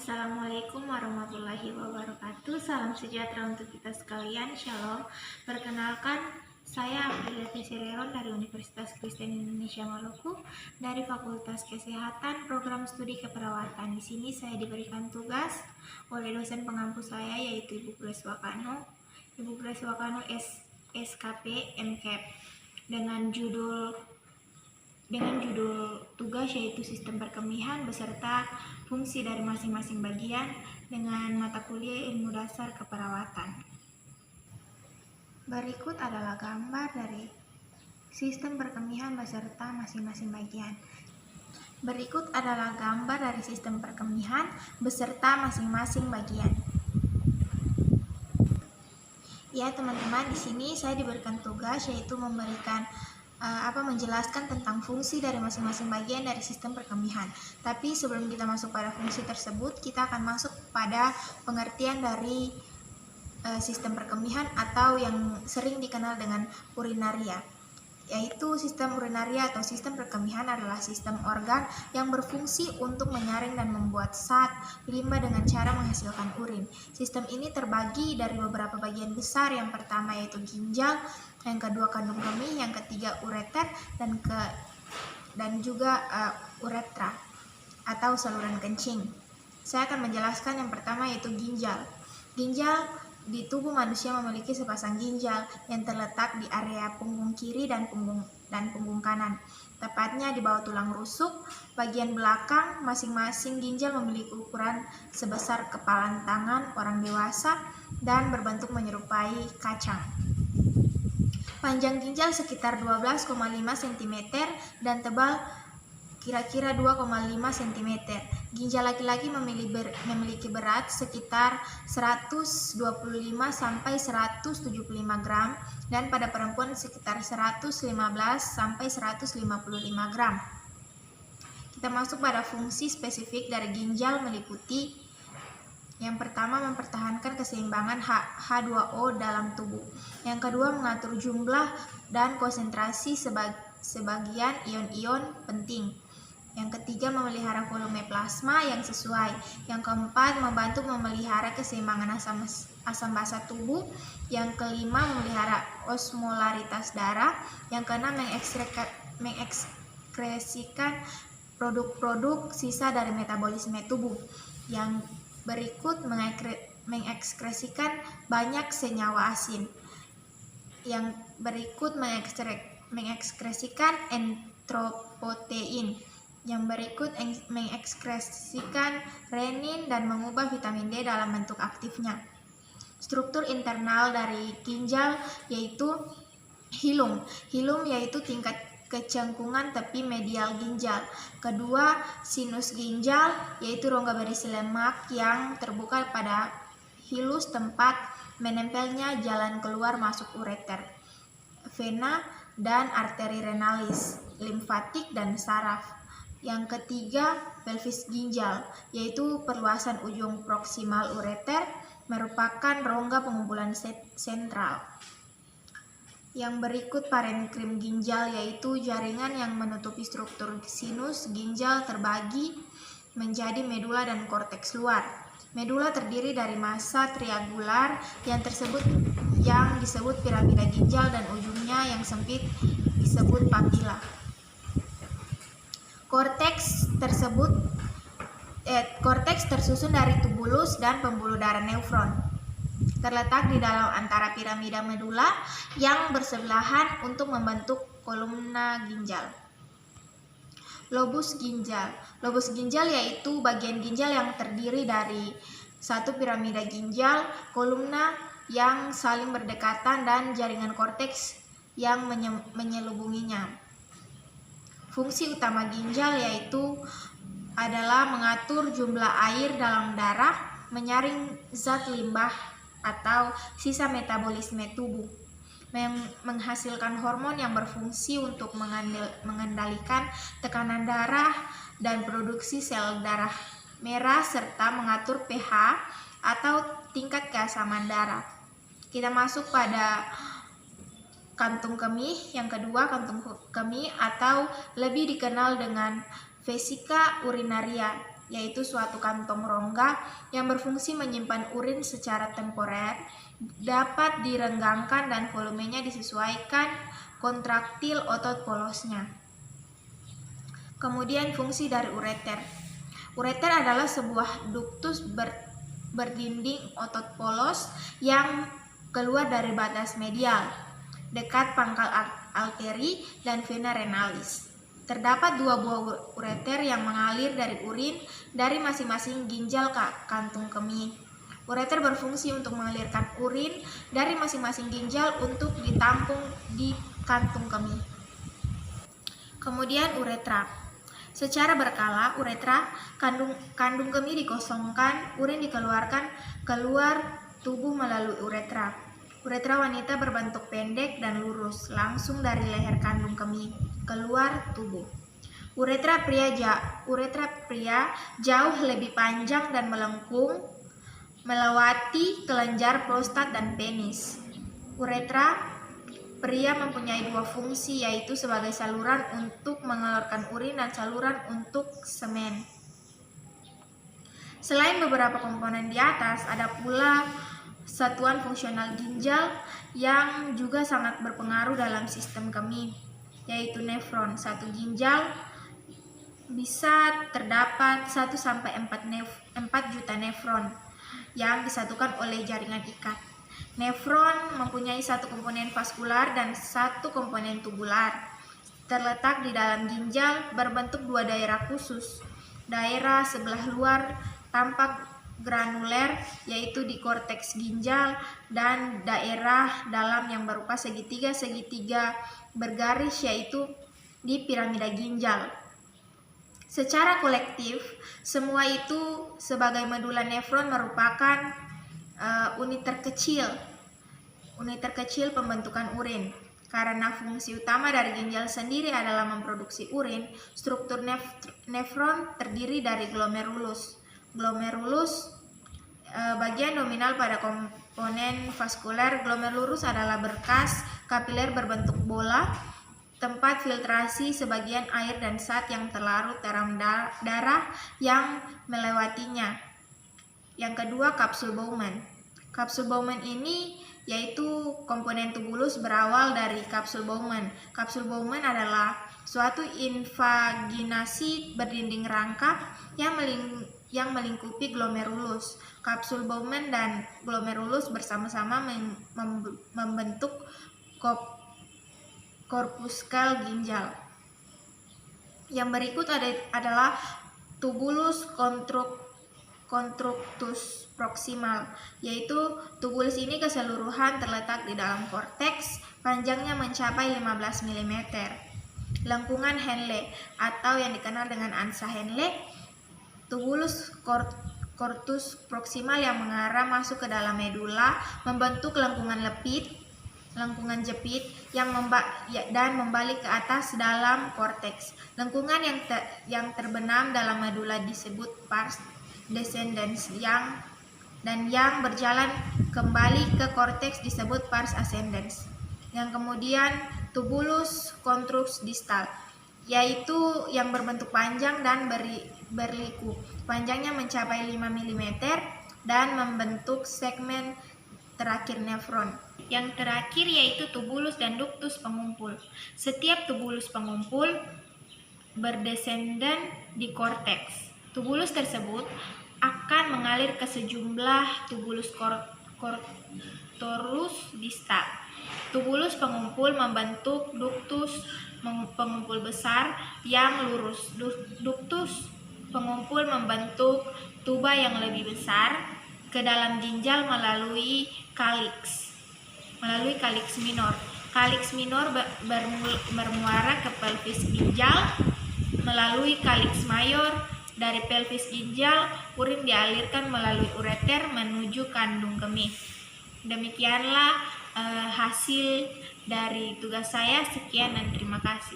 Assalamualaikum warahmatullahi wabarakatuh. Salam sejahtera untuk kita sekalian. Shalom. Perkenalkan, saya Aprilia Tesireron dari Universitas Kristen Indonesia Maluku dari Fakultas Kesehatan Program Studi Keperawatan. Di sini saya diberikan tugas oleh dosen pengampu saya yaitu Ibu Grace Wakano. Ibu Grace Wakano SKP MCAP dengan judul tugas yaitu sistem perkemihan beserta fungsi dari masing-masing bagian dengan mata kuliah ilmu dasar keperawatan. Berikut adalah gambar dari sistem perkemihan beserta masing-masing bagian. Berikut adalah gambar dari sistem perkemihan beserta masing-masing bagian. Ya teman-teman, di sini saya diberikan tugas yaitu menjelaskan tentang fungsi dari masing-masing bagian dari sistem perkemihan. Tapi sebelum kita masuk pada fungsi tersebut, kita akan masuk pada pengertian dari sistem perkemihan atau yang sering dikenal dengan urinaria. Yaitu sistem urinaria atau sistem perkemihan adalah sistem organ yang berfungsi untuk menyaring dan membuat zat limbah dengan cara menghasilkan urin. Sistem ini terbagi dari beberapa bagian besar. Yang pertama yaitu ginjal, yang kedua kandung kemih, yang ketiga ureter, dan juga uretra atau saluran kencing. Saya akan menjelaskan yang pertama yaitu ginjal. Ginjal di tubuh manusia memiliki sepasang ginjal yang terletak di area punggung kiri dan punggung kanan. Tepatnya di bawah tulang rusuk, bagian belakang masing-masing ginjal memiliki ukuran sebesar kepalan tangan orang dewasa dan berbentuk menyerupai kacang. Panjang ginjal sekitar 12,5 cm dan tebal kira-kira 2,5 cm. Ginjal laki-laki memiliki berat sekitar 125 sampai 175 gram dan pada perempuan sekitar 115 sampai 155 gram. Kita masuk pada fungsi spesifik dari ginjal meliputi yang pertama mempertahankan keseimbangan H2O dalam tubuh. Yang kedua mengatur jumlah dan konsentrasi sebagian ion-ion penting. Yang ketiga memelihara volume plasma yang sesuai. Yang keempat membantu memelihara keseimbangan asam basa tubuh. Yang kelima memelihara osmolaritas darah. Yang keenam mengekskresikan produk-produk sisa dari metabolisme tubuh. Yang berikut mengekskresikan banyak senyawa asin. Yang berikut mengekskresikan enteroprotein. Yang berikut mengekskresikan renin dan mengubah vitamin D dalam bentuk aktifnya. Struktur internal dari ginjal yaitu hilum. Hilum yaitu tingkat kecengkungan tepi medial ginjal. Kedua, sinus ginjal yaitu rongga berisi lemak yang terbuka pada hilus tempat menempelnya jalan keluar masuk ureter, vena dan arteri renalis, limfatik dan saraf. Yang ketiga, pelvis ginjal yaitu perluasan ujung proksimal ureter merupakan rongga pengumpulan sentral. Yang berikut parenkrim ginjal yaitu jaringan yang menutupi struktur sinus ginjal terbagi menjadi medula dan korteks luar. Medula terdiri dari massa triangular yang disebut piramida ginjal dan ujungnya yang sempit disebut papila. Korteks tersusun dari tubulus dan pembuluh darah nefron. Terletak di dalam antara piramida medula yang bersebelahan untuk membentuk kolumna ginjal. Lobus ginjal. Lobus ginjal yaitu bagian ginjal yang terdiri dari satu piramida ginjal, kolumna yang saling berdekatan dan jaringan korteks yang menyelubunginya. Fungsi utama ginjal yaitu adalah mengatur jumlah air dalam darah, menyaring zat limbah atau sisa metabolisme tubuh, menghasilkan hormon yang berfungsi untuk mengendalikan tekanan darah dan produksi sel darah merah serta mengatur pH atau tingkat keasaman darah. Kita masuk pada kantung kemih. Yang kedua, kantung kemih atau lebih dikenal dengan vesika urinaria yaitu suatu kantong rongga yang berfungsi menyimpan urin secara temporer, dapat direnggangkan dan volumenya disesuaikan kontraktil otot polosnya. Kemudian fungsi dari ureter. Ureter adalah sebuah duktus berdinding otot polos yang keluar dari batas medial, dekat pangkal arteri dan vena renalis. Terdapat 2 buah ureter yang mengalir dari urin dari masing-masing ginjal ke kantung kemih. Ureter berfungsi untuk mengalirkan urin dari masing-masing ginjal untuk ditampung di kantung kemih. Kemudian uretra. Secara berkala, uretra, kandung kemih dikosongkan, urin dikeluarkan keluar tubuh melalui uretra. Uretra wanita berbentuk pendek dan lurus, langsung dari leher kandung kemih keluar tubuh. Uretra pria jauh lebih panjang dan melengkung, melewati kelenjar prostat dan penis. Uretra pria mempunyai 2 fungsi, yaitu sebagai saluran untuk mengeluarkan urin dan saluran untuk semen. Selain beberapa komponen di atas, ada pula satuan fungsional ginjal yang juga sangat berpengaruh dalam sistem kemih, yaitu nefron. Satu ginjal bisa terdapat 1-4 juta nefron yang disatukan oleh jaringan ikat. Nefron mempunyai 1 komponen vaskular dan 1 komponen tubular. Terletak di dalam ginjal, berbentuk 2 daerah khusus. Daerah sebelah luar tampak granuler, yaitu di korteks ginjal, dan daerah dalam yang berupa segitiga bergaris, yaitu di piramida ginjal. Secara kolektif, semua itu sebagai medula nefron merupakan unit terkecil pembentukan urin. Karena fungsi utama dari ginjal sendiri adalah memproduksi urin, struktur nefron terdiri dari glomerulus. Glomerulus bagian nominal pada komponen vaskuler. Glomerulus adalah berkas kapiler berbentuk bola, tempat filtrasi sebagian air dan zat yang terlarut dalam darah yang melewatinya. Yang kedua, kapsul Bowman. Kapsul Bowman ini yaitu komponen tubulus berawal dari kapsul Bowman. Kapsul Bowman adalah suatu invaginasi berdinding rangkap yang melingkupi glomerulus. Kapsul Bowman dan glomerulus bersama-sama membentuk korpuskel ginjal. Yang berikut adalah tubulus contractus proximal, yaitu tubulus ini keseluruhan terletak di dalam korteks, panjangnya mencapai 15 mm. Lengkungan Henle atau yang dikenal dengan ansa Henle, tubulus cortus proximal yang mengarah masuk ke dalam medula, membentuk lengkungan jepit yang membalik ke atas dalam korteks. Lengkungan yang terbenam dalam medula disebut pars descendens, dan yang berjalan kembali ke korteks disebut pars ascendens. Yang kemudian tubulus contrux distal, yaitu yang berbentuk panjang dan berliku. Panjangnya mencapai 5 mm dan membentuk segmen terakhir nefron. Yang terakhir yaitu tubulus dan ductus pengumpul. Setiap tubulus pengumpul berdesenden di korteks. Tubulus tersebut akan mengalir ke sejumlah tubulus cortorus distal. Tubulus pengumpul membentuk ductus pengumpul besar yang lurus. Ductus pengumpul membentuk tuba yang lebih besar ke dalam ginjal melalui kaliks minor. Kaliks minor bermuara ke pelvis ginjal melalui kaliks mayor. Dari pelvis ginjal, urin dialirkan melalui ureter menuju kandung kemih. Demikianlah hasil dari tugas saya. Sekian dan terima kasih.